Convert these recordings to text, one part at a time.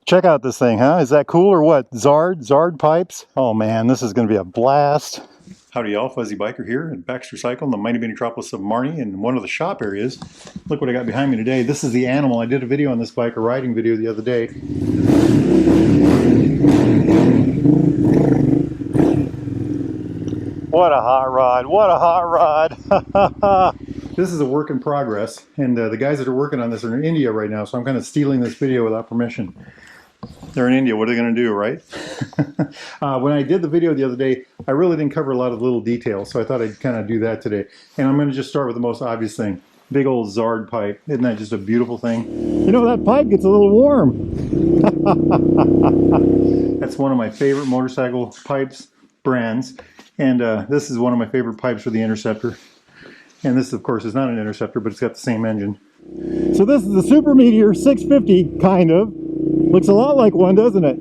Check out this thing, huh? Is that cool or what? Zard pipes? Oh man, this is going to be a blast. Howdy y'all, Fuzzy Biker here at Baxter Cycle in the mighty metropolis of Marnie in one of the shop areas. Look what I got behind me today. This is the animal. I did a video on this bike, a riding video the other day. What a hot rod, what a hot rod. This is a work in progress, and the guys that are working on this are in India right now, so I'm kind of stealing this video without permission. They're in India, what are they going to do, right? When I did the video the other day, I really didn't cover a lot of little details, so I thought I'd kind of do that today. And I'm going to just start with the most obvious thing. Big old Zard pipe. Isn't that just a beautiful thing? You know, that pipe gets a little warm. That's one of my favorite motorcycle pipes brands. And this is one of my favorite pipes for the Interceptor. And this, of course, is not an Interceptor, but it's got the same engine. So this is the Super Meteor 650, kind of. Looks a lot like one, doesn't it?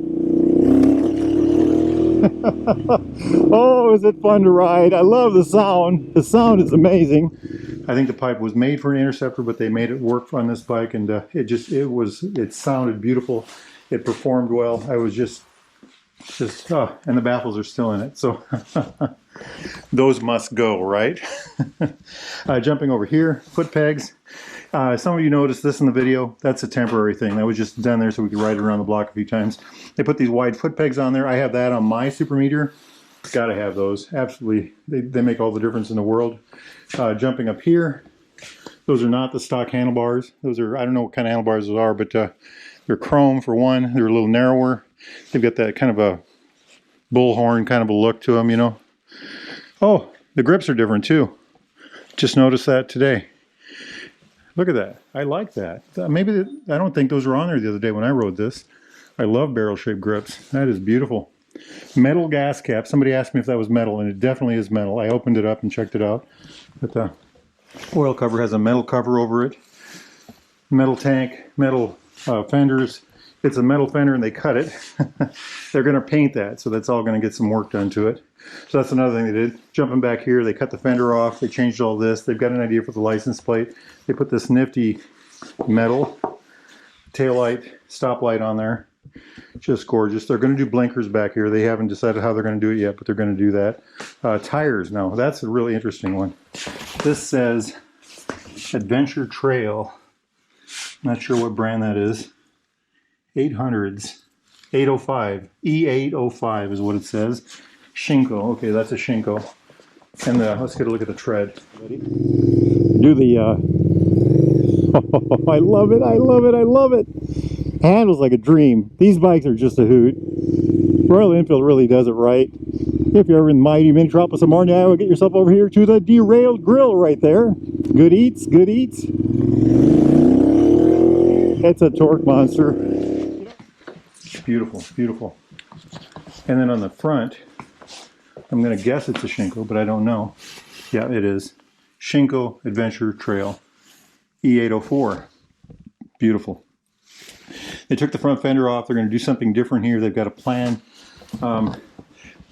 Oh, is it fun to ride? I love the sound. The sound is amazing. I think the pipe was made for an Interceptor, but they made it work on this bike, and it sounded beautiful. It performed well. I was just and the baffles are still in it, so those must go, right? Jumping over here, foot pegs. Some of you noticed this in the video. That's a temporary thing. That was just done there so we could ride it around the block a few times. They put these wide foot pegs on there. I have that on my Super Meteor. Gotta have those. Absolutely. They make all the difference in the world. Jumping up here. Those are not the stock handlebars. Those are, I don't know what kind of handlebars those are, but they're chrome for one. They're a little narrower. They've got that kind of a bullhorn kind of a look to them, you know. Oh, the grips are different too. Just noticed that today. Look at that. I like that. Maybe I don't think those were on there the other day when I rode this. I love barrel-shaped grips. That is beautiful. Metal gas cap. Somebody asked me if that was metal, and it definitely is metal. I opened it up and checked it out. But the oil cover has a metal cover over it. Metal tank, metal fenders. It's a metal fender and they cut it. They're going to paint that, so that's all going to get some work done to it. So that's another thing they did. Jumping back here, they cut the fender off. They changed all this. They've got an idea for the license plate. They put this nifty metal taillight, stoplight on there. Just gorgeous. They're going to do blinkers back here. They haven't decided how they're going to do it yet, but they're going to do that. Tires now. That's a really interesting one. This says Adventure Trail. Not sure what brand that is. 800s. 805. E805 is what it says. Shinko. Okay, that's a Shinko. And let's get a look at the tread. Ready? Do the I love it, I love it, I love it. Handles like a dream. These bikes are just a hoot. Royal Enfield really does it right. If you're ever in the mighty metropolis of Marnie, Iowa, get yourself over here to the Derailed Grill right there. Good eats, good eats. It's a torque monster. Beautiful, beautiful. And then on the front, I'm going to guess it's a Shinko, but I don't know. Yeah, it is. Shinko Adventure Trail E804. Beautiful. They took the front fender off. They're going to do something different here. They've got a plan.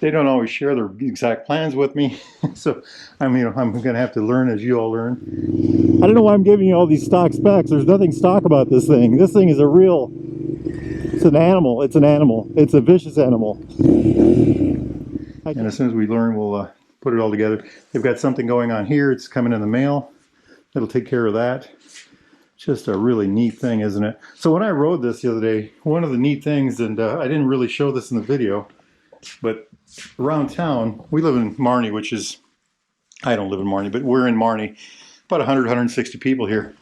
They don't always share their exact plans with me. So, I'm going to have to learn as you all learn. I don't know why I'm giving you all these stock specs. There's nothing stock about this thing. This thing is a real... It's an animal. It's an animal. It's a vicious animal. And as soon as we learn, we'll put it all together. They've got something going on here. It's coming in the mail. It'll take care of that. Just a really neat thing, isn't it? So when I rode this the other day, one of the neat things, and I didn't really show this in the video, but around town, we live in Marnie, which is, I don't live in Marnie, but we're in Marnie. About 100, 160 people here.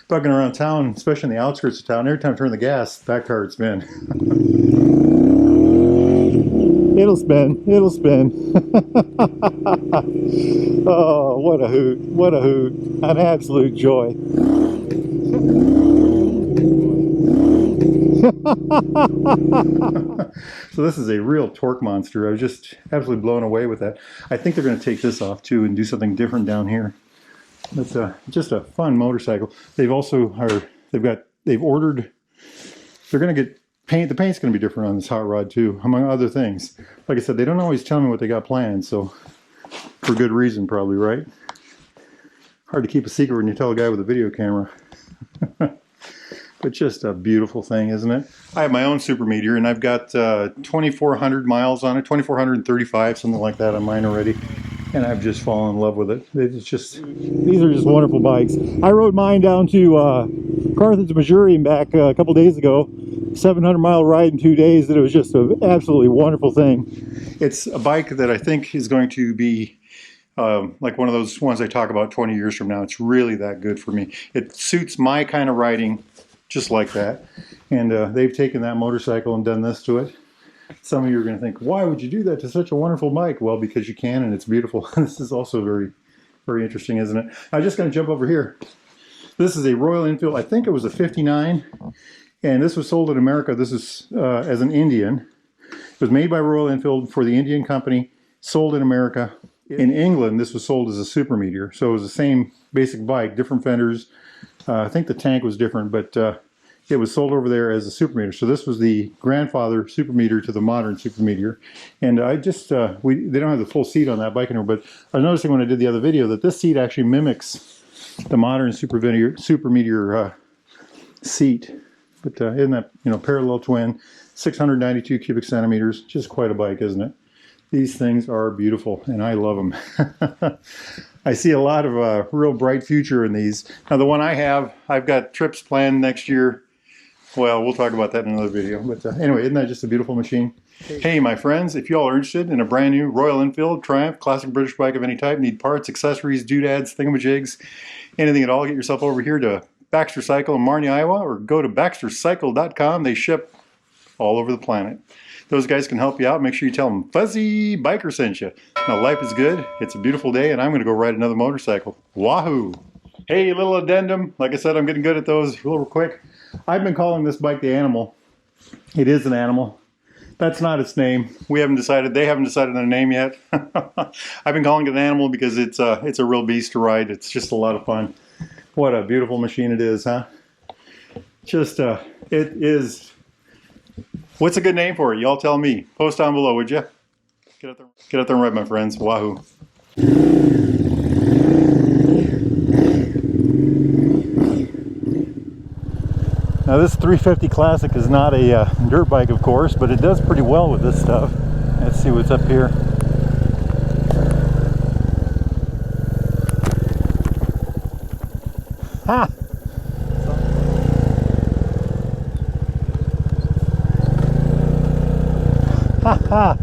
Bugging around town, especially in the outskirts of town, every time I turn the gas, that car would spin. It'll spin, it'll spin. Oh, what a hoot, what a hoot. An absolute joy. So this is a real torque monster. I was just absolutely blown away with that. I think they're going to take this off too and do something different down here. It's just a fun motorcycle. They've ordered, they're going to get paint. The paint's going to be different on this hot rod too, among other things. Like I said, they don't always tell me what they got planned, so for good reason probably, right? Hard to keep a secret when you tell a guy with a video camera. but just a beautiful thing, isn't it? I have my own Super Meteor, and I've got 2,400 miles on it, 2,435, something like that on mine already. And I've just fallen in love with it. It's just, these are just wonderful bikes. I rode mine down to Carthage, Missouri, and back a couple days ago. 700-mile ride in 2 days, and it was just an absolutely wonderful thing. It's a bike that I think is going to be like one of those ones I talk about 20 years from now. It's really that good for me. It suits my kind of riding just like that. And they've taken that motorcycle and done this to it. Some of you are going to think, why would you do that to such a wonderful bike? Well, because you can, and it's beautiful. This is also very, very interesting, isn't it? I'm just going to jump over here. This is a Royal Enfield. I think it was a 59, and this was sold in America. This is as an Indian. It was made by Royal Enfield for the Indian company, sold in America. In England, this was sold as a Super Meteor. So it was the same basic bike, different fenders. I think the tank was different, but it was sold over there as a Super Meteor. So this was the grandfather Super Meteor to the modern Super Meteor. And I just, they don't have the full seat on that bike anymore, but I was noticing when I did the other video that this seat actually mimics the modern Super Meteor seat. But isn't that, you know, parallel twin, 692 cubic centimeters, just quite a bike, isn't it? These things are beautiful, and I love them. I see a lot of real bright future in these. Now, the one I have, I've got trips planned next year. Well, we'll talk about that in another video. But anyway, isn't that just a beautiful machine? Hey, my friends, if you all are interested in a brand new Royal Enfield, Triumph, classic British bike of any type, need parts, accessories, doodads, thingamajigs, anything at all, get yourself over here to Baxter Cycle in Marnie, Iowa, or go to baxtercycle.com. They ship all over the planet. Those guys can help you out. Make sure you tell them Fuzzy Biker sent you. Now, life is good. It's a beautiful day, and I'm going to go ride another motorcycle. Wahoo! Hey, little addendum. Like I said, I'm getting good at those real quick. I've been calling this bike the Animal. It is an animal. That's not its name. We haven't decided. They haven't decided on a name yet. I've been calling it an Animal because it's a real beast to ride. It's just a lot of fun. What a beautiful machine it is, huh? Just, it is. What's a good name for it? Y'all tell me. Post down below, would you? Get out there and ride, my friends. Wahoo. Now, this 350 Classic is not a dirt bike, of course, but it does pretty well with this stuff. Let's see what's up here. Ha! Ha ha!